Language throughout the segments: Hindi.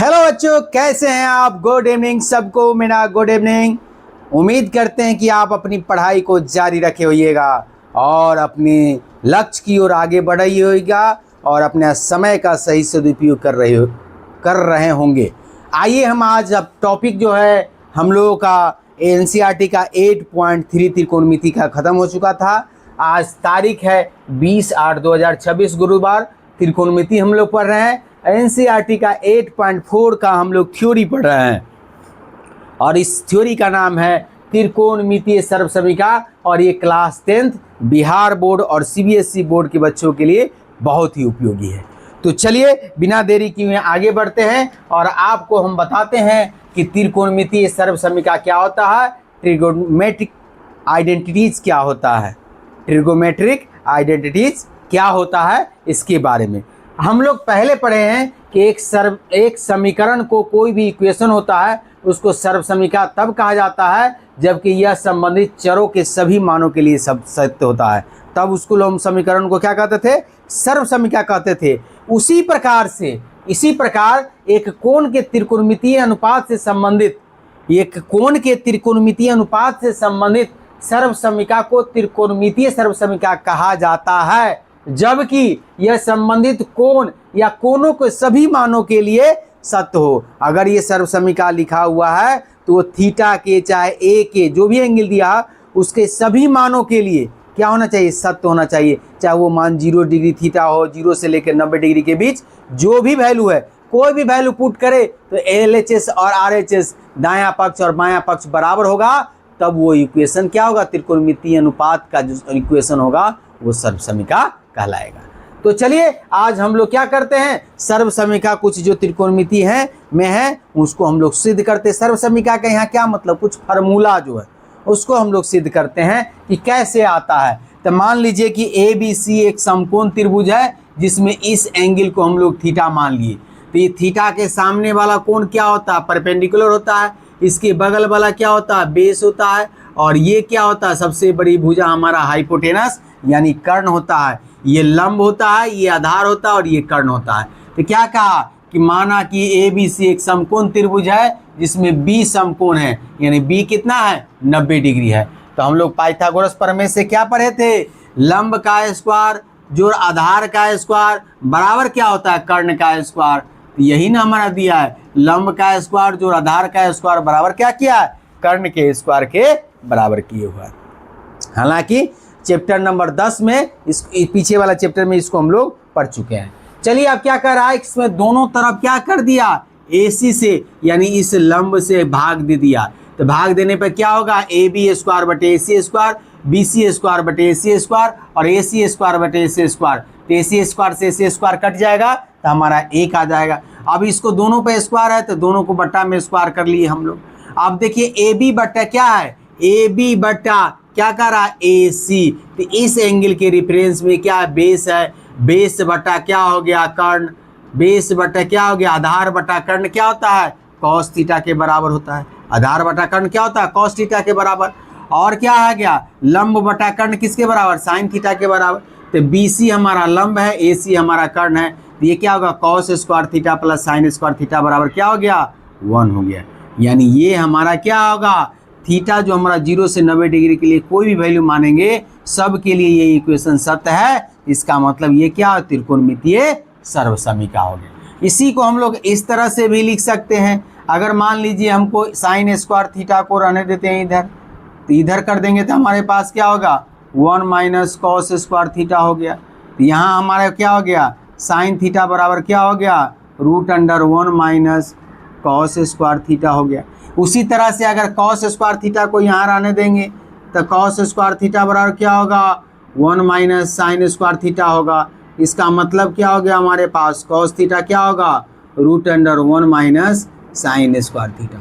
हेलो बच्चों, कैसे हैं आप। गुड इवनिंग सबको, मेरा गुड इवनिंग। उम्मीद करते हैं कि आप अपनी पढ़ाई को जारी रखे होइएगा और अपने लक्ष्य की ओर आगे बढ़े होइएगा और अपने समय का सही सदुपयोग कर रहे होंगे। आइए हम आज अब टॉपिक जो है हम लोगों का एनसीईआरटी का 8.3 त्रिकोणमिति का ख़त्म हो चुका था। आज तारीख है 20/8/2026 गुरुवार। त्रिकोणमिति हम लोग पढ़ रहे हैं। एनसीईआरटी का 8.4 का हम लोग थ्योरी पढ़ रहे हैं और इस थ्योरी का नाम है त्रिकोणमितीय सर्वसमीका और ये क्लास 10th बिहार बोर्ड और सीबीएसई बोर्ड के बच्चों के लिए बहुत ही उपयोगी है। तो चलिए बिना देरी किए आगे बढ़ते हैं और आपको हम बताते हैं कि त्रिकोणमितीय सर्वसमीका क्या होता है, ट्रिगोनोमेट्रिक आइडेंटिटीज क्या होता है, ट्रिगोनोमेट्रिक आइडेंटिटीज क्या होता है, इसके बारे में हम लोग पहले पढ़े हैं कि एक समीकरण को कोई भी इक्वेशन होता है उसको सर्वसमीका तब कहा जाता है जबकि यह संबंधित चरों के सभी मानों के लिए सब सत्य होता है, तब उसको हम समीकरण को क्या कहते थे, सर्वसमीका कहते थे। इसी प्रकार एक कोण के त्रिकोणमितीय अनुपात से संबंधित सर्वसमीका को त्रिकोणमितीय सर्वसमीका कहा जाता है, जबकि यह संबंधित कोण या कोणों के सभी मानों के लिए सत्य हो। अगर ये सर्वसमीका लिखा हुआ है तो वो थीटा के चाहे ए के जो भी एंगल दिया उसके सभी मानों के लिए क्या होना चाहिए, सत्य होना चाहिए। चाहे वो मान 0 डिग्री थीटा हो, 0 से लेकर 90 डिग्री के बीच जो भी वैल्यू है, कोई भी वैल्यू पुट करे तो LHS और RHS दायां पक्ष और बायां पक्ष बराबर होगा, तब वो इक्वेशन क्या होगा, त्रिकोणमितीय अनुपात का जो इक्वेशन होगा वो सर्वसमीका कहलाएगा। तो चलिए आज हम लोग क्या करते हैं, सर्वसमीका कुछ जो त्रिकोणमिति है में है उसको हम लोग सिद्ध करते हैं। सर्वसमीका का यहाँ क्या मतलब, कुछ फार्मूला जो है उसको हम लोग सिद्ध करते हैं कि कैसे आता है। तो मान लीजिए कि ABC एक समकोण त्रिभुज है जिसमें इस एंगल को हम लोग थीटा मान लिए। तो ये थीटा के सामने वाला कोण क्या होता है, परपेंडिकुलर होता है। इसके बगल वाला क्या होता है, बेस होता है। और ये क्या होता है, सबसे बड़ी भुजा हमारा हाइपोटेनस यानी कर्ण होता है। ये लंब होता है, ये आधार होता है और ये कर्ण होता है। तो क्या कहा कि माना कि ABC एक समकोण त्रिभुज है जिसमें B समकोण है, यानी B कितना है, 90 डिग्री है। तो हम लोग पाइथागोरस प्रमेय से क्या पढ़े थे, लंब का स्क्वायर जो आधार का स्क्वायर बराबर क्या होता है, कर्ण का स्क्वायर। तो यही ना हमारा दिया है, लंब का स्क्वायर जो आधार का स्क्वायर बराबर क्या किया है, कर्ण के स्क्वायर के बराबर किए हुआ है। हालांकि चैप्टर नंबर 10 में इस पीछे वाला चैप्टर में इसको हम लोग पढ़ चुके हैं। चलिए अब क्या कर रहा है, इसमें दोनों तरफ क्या कर दिया, AC से यानी इस लंब से भाग दे दिया। तो भाग देने पर क्या होगा, AB स्क्वायर बटे AC स्क्वायर, BC स्क्वायर बटे AC स्क्वायर और AC स्क्वायर बटे AC स्क्वायर। तो AC स्क्वायर से AC स्क्वायर कट जाएगा तो हमारा 1 आ जाएगा। अब इसको दोनों पे स्क्वायर है तो दोनों को बट्टा में स्क्वायर कर लिए हम लोग। अब देखिए AB बट्टा क्या है, AB बट्टा क्या कर रहा है, AC। तो इस एंगल के रेफरेंस में क्या है, बेस है। बेस बटा क्या हो गया, कर्ण। बेस बटा क्या हो गया, आधार बटा कर्ण क्या होता है, कॉस थीटा के बराबर होता है। आधार बटा कर्ण क्या होता है, कॉस थीटा के बराबर। और क्या आ गया, लंब बटा कर्ण किसके बराबर, साइन थीटा के बराबर। तो BC हमारा लंब है, AC हमारा कर्ण है। तो ये क्या होगा, cos square theta plus sine square theta बराबर क्या हो गया, 1 हो गया। यानी ये हमारा क्या होगा, थीटा जो हमारा 0 से 90 डिग्री के लिए कोई भी वैल्यू मानेंगे सब के लिए ये इक्वेशन सत्य है। इसका मतलब ये क्या, त्रिकोणमितीय सर्वसमीका हो गया। इसी को हम लोग इस तरह से भी लिख सकते हैं। अगर मान लीजिए हमको साइन स्क्वायर थीटा को रहने देते हैं इधर, तो इधर कर देंगे तो हमारे पास क्या होगा, 1 माइनस कॉस स्क्वायर थीटा हो गया। तो यहाँ हमारा क्या हो गया, साइन थीटा बराबर क्या हो गया, √1 माइनस कॉस स्क्वायर थीटा हो गया। उसी तरह से अगर कॉस स्क्वायर थीटा को यहाँ रहने देंगे तो कॉस स्क्वायर थीटा बराबर क्या होगा, 1 माइनस साइन स्क्वायर थीटा होगा। इसका मतलब क्या हो गया, हमारे पास कॉस थीटा क्या होगा, √1 माइनस साइन स्क्वायर थीटा।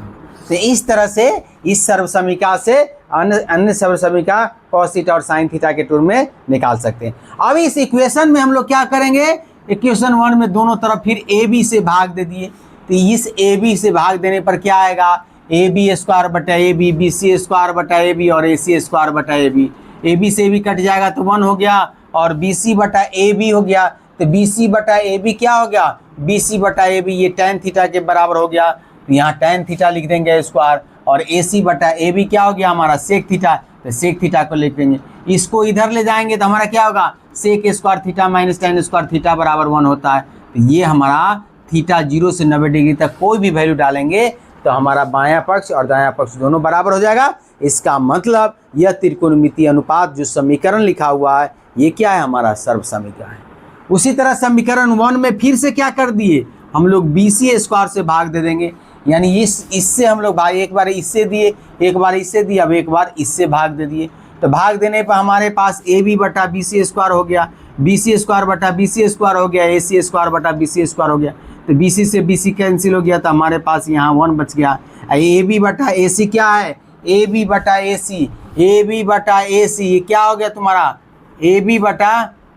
तो इस तरह से इस सर्वसमीका से अन्य सर्वसमीका कॉस थीटा और साइन थीटा के टर्म में निकाल सकते हैं। अब इस इक्वेशन में हम लोग क्या करेंगे, इक्वेशन 1 में दोनों तरफ फिर AB से भाग दे दिए। तो इस AB से भाग देने पर क्या आएगा, AB स्क्वायर बटा AB, BC स्क्वायर बटा AB और AC स्क्वायर बटा AB। AB से भी कट जाएगा तो 1 हो गया और BC बटा AB हो गया। तो BC बटा AB क्या हो गया, BC बटा AB ये tan थीटा के बराबर हो गया, तो यहाँ tan थीटा लिख देंगे स्क्वायर, और AC बटा AB क्या हो गया हमारा सेक थीटा, तो सेक थीटा को लिख देंगे। इसको इधर ले जाएंगे तो हमारा क्या होगा, sec square theta minus tan square theta बराबर 1 होता है। तो ये हमारा थीटा 0 से 90 डिग्री तक कोई भी वैल्यू डालेंगे तो हमारा बायां पक्ष और दायां पक्ष दोनों बराबर हो जाएगा। इसका मतलब यह त्रिकोणमितीय अनुपात जो समीकरण लिखा हुआ है ये क्या है, हमारा सर्व समीकरण है। उसी तरह समीकरण 1 में फिर से क्या कर दिए, हम लोग BC स्क्वायर से भाग दे देंगे, यानी इससे हम लोग भाग, एक बार इससे दिए, एक बार इससे दिए, अब एक बार इससे भाग दे दिए। तो भाग देने पर हमारे पास AB बटा BC स्क्वायर हो गया, BC स्क्वायर बटा BC स्क्वायर हो गया, AC स्क्वायर बटा BC स्क्वायर हो गया। तो BC से BC कैंसिल हो गया, तो हमारे पास यहाँ 1 बच गया। AB बटा AC क्या है, AB बटा AC, AB बटा AC ये क्या हो गया तुम्हारा, AB बटा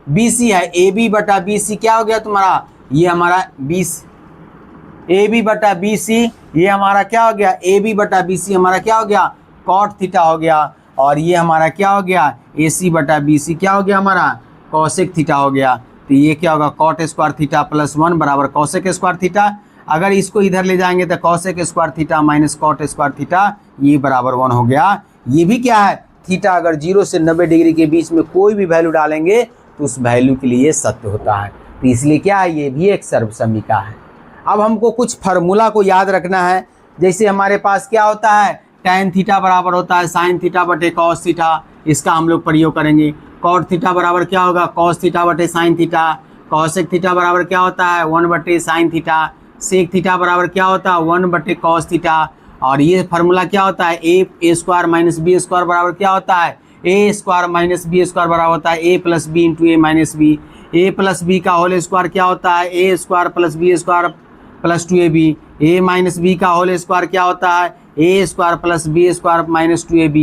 BC है, AB बटा BC क्या हो गया तुम्हारा, ये हमारा 20, AB बटा BC ये हमारा क्या हो गया, AB बटा BC हमारा क्या हो गया, कॉट थीटा हो गया, और ये हमारा क्या हो गया, AC बटा BC क्या हो गया हमारा, कॉसेक थीटा हो गया। तो ये क्या होगा, कॉट स्क्वायर थीटा प्लस 1 बराबर कॉसेक स्क्वायर थीटा। अगर इसको इधर ले जाएंगे तो cosec square theta minus cot square theta ये बराबर 1 हो गया। ये भी क्या है, थीटा अगर 0 से 90 डिग्री के बीच में कोई भी वैल्यू डालेंगे तो उस वैल्यू के लिए सत्य होता है। तो इसलिए क्या है, ये भी एक सर्व समीका है। अब हमको कुछ फार्मूला को याद रखना है। जैसे हमारे पास क्या होता है, tan थीटा बराबर होता है sin थीटा बटे cos थीटा, इसका हम लोग प्रयोग करेंगे। cot थीटा बराबर क्या होगा, cos थीटा बटे sin थीटा। cosec थीटा बराबर क्या होता है, 1 बटे sin थीटा। sec थीटा बराबर क्या होता है, 1 बटे cos थीटा। और ये फार्मूला क्या होता है, a square minus b square बराबर क्या होता है, a square minus b square बराबर होता है a plus b into a minus b. A plus b का होल स्क्वायर क्या होता है, a square plus b square plus 2ab। a minus b का होल स्क्वायर क्या होता है, a square plus b square minus 2ab।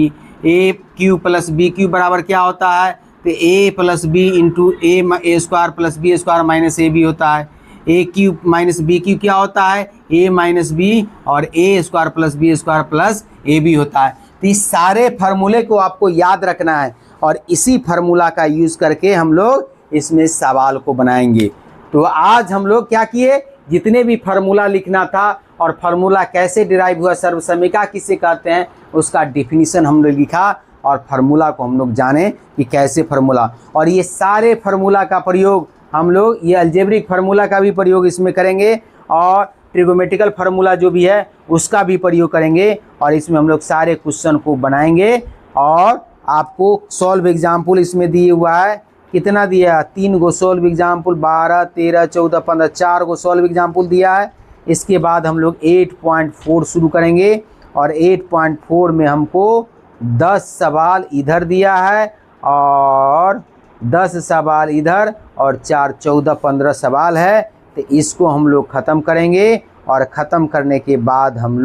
a cube plus b cube बराबर क्या होता है, तो a plus b into a square plus b square minus a b होता है। a cube minus b cube क्या होता है, a माइनस बी, और a square plus b square plus a b होता है। तो इस सारे फार्मूले को आपको याद रखना है और इसी फार्मूला का यूज़ करके हम लोग इसमें सवाल को बनाएंगे। तो आज हम लोग क्या किए, जितने भी फार्मूला लिखना था और फार्मूला कैसे डिराइव हुआ, सर्व समीका किसे कहते हैं, उसका डिफिनीशन हम लोग लिखा और फार्मूला को हम लोग जाने कि कैसे फार्मूला। और ये सारे फार्मूला का प्रयोग हम लोग, ये अलजेब्रिक फार्मूला का भी प्रयोग इसमें करेंगे और ट्रिगोमेट्रिकल फार्मूला जो भी है उसका भी प्रयोग करेंगे, और इसमें हम लोग सारे क्वेश्चन को बनाएंगे। और आपको सॉल्व एग्जाम्पल इसमें दिए हुआ है, कितना दिया है, 3 गो सॉल्व एग्जाम्पल, 12, 13, 14, 15, 4 गो सॉल्व एग्जाम्पल दिया है। इसके बाद हम लोग 8.4 शुरू करेंगे और 8.4 में हमको 10 सवाल इधर दिया है और 10 सवाल इधर और 4, 14, 15 सवाल है। तो इसको हम लोग ख़त्म करेंगे और ख़त्म करने के बाद हम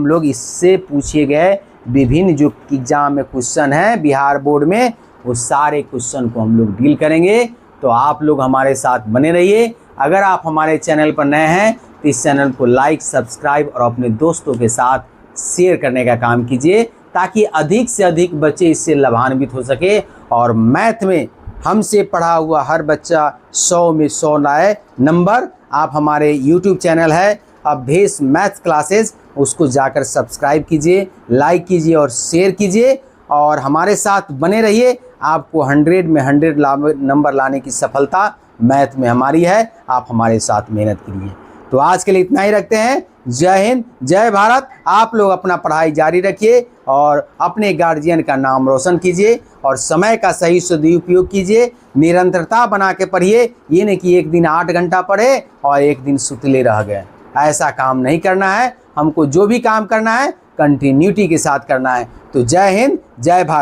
लोग इससे पूछे गए विभिन्न जो एग्ज़ाम में क्वेश्चन हैं बिहार बोर्ड में, वो सारे क्वेश्चन को हम लोग डील करेंगे। तो आप लोग हमारे साथ बने रहिए। अगर आप हमारे चैनल पर नए हैं तो इस चैनल को लाइक, सब्सक्राइब और अपने दोस्तों के साथ शेयर करने का काम कीजिए, ताकि अधिक से अधिक बच्चे इससे लाभान्वित हो सके और मैथ में हमसे पढ़ा हुआ हर बच्चा 100 में 100 लाए नंबर। आप हमारे YouTube चैनल है अवधेश मैथ क्लासेस, उसको जाकर सब्सक्राइब कीजिए, लाइक कीजिए और शेयर कीजिए और हमारे साथ बने रहिए। आपको 100 में 100 नंबर लाने की सफलता मैथ में हमारी है, आप हमारे साथ मेहनत कीजिए। तो आज के लिए इतना ही रखते हैं। जय हिंद, जय भारत। आप लोग अपना पढ़ाई जारी रखिए और अपने गार्जियन का नाम रोशन कीजिए और समय का सही सदुपयोग कीजिए। निरंतरता बना के पढ़िए, ये नहीं कि एक दिन 8 घंटा पढ़े और एक दिन सुतले रह गए। ऐसा काम नहीं करना है। हमको जो भी काम करना है कंटिन्यूटी के साथ करना है। तो जय हिंद, जय भारत।